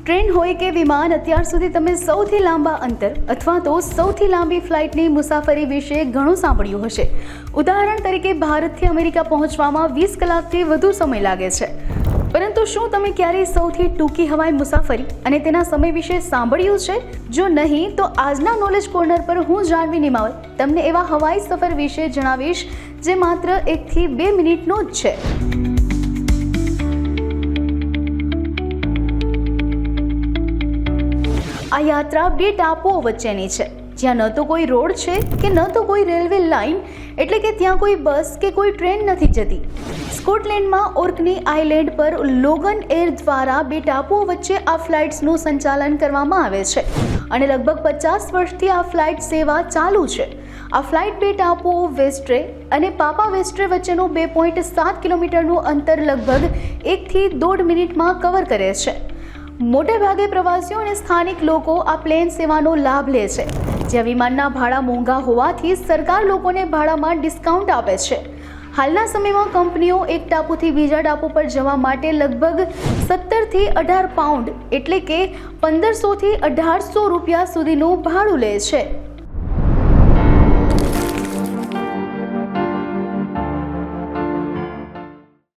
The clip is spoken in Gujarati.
ટ્રેન હોય કે વિમાન, અત્યાર સુધી તમે સૌથી લાંબા અંતર અથવા તો સૌથી લાંબી ફ્લાઇટની મુસાફરી વિશે ઘણું સાંભળ્યું હશે. ઉદાહરણ તરીકે ભારતથી અમેરિકા પહોંચવામાં 20 કલાકથી વધુ સમય લાગે છે. પરંતુ શું તમે ક્યારેય સૌથી ટૂંકી હવાઈ મુસાફરી અને તેના સમય વિશે સાંભળ્યું છે? જો નહીં તો આજના નોલેજ કોર્નર પર હું જાનવી નિમાવત તમને એવા હવાઈ સફર વિશે જણાવીશ જે માત્ર 1 થી 2 મિનિટનો જ છે. આ યાત્રા 2 ટાપુઓ વચ્ચેની છે, જ્યાં ન તો કોઈ રોડ છે કે ન તો કોઈ રેલવે લાઇન, એટલે કે ત્યાં કોઈ બસ કે કોઈ ટ્રેન નથી જતી. સ્કોટલેન્ડમાં ઓર્કની આઇલેન્ડ પર લોગન એર દ્વારા 2 ટાપુઓ વચ્ચે આ ફ્લાઇટ્સનું સંચાલન કરવામાં આવે છે અને લગભગ 50 વર્ષથી આ ફ્લાઇટ સેવા ચાલુ છે. આ ફ્લાઇટ 2 ટાપુઓ વેસ્ટ્રે અને પાપા વેસ્ટ્રે વચ્ચેનું 2.7 કિલોમીટરનું અંતર લગભગ 1 થી 1.5 મિનિટમાં કવર કરે છે. મોટેભાગે પ્રવાસીઓ અને સ્થાનિક લોકો આ પ્લેન સેવાનો લાભ લે છે. જ્યાં વિમાનના ભાડા મોંઘા હોવાથી સરકાર લોકોને ભાડામાં ડિસ્કાઉન્ટ આપે છે. હાલના સમયમાં કંપનીઓ એક ટાપુથી બીજા ટાપુ પર જવા માટે લગભગ 17 થી 18 પાઉન્ડ એટલે કે 1500 થી 1800 રૂપિયા સુધીનું ભાડું લે છે.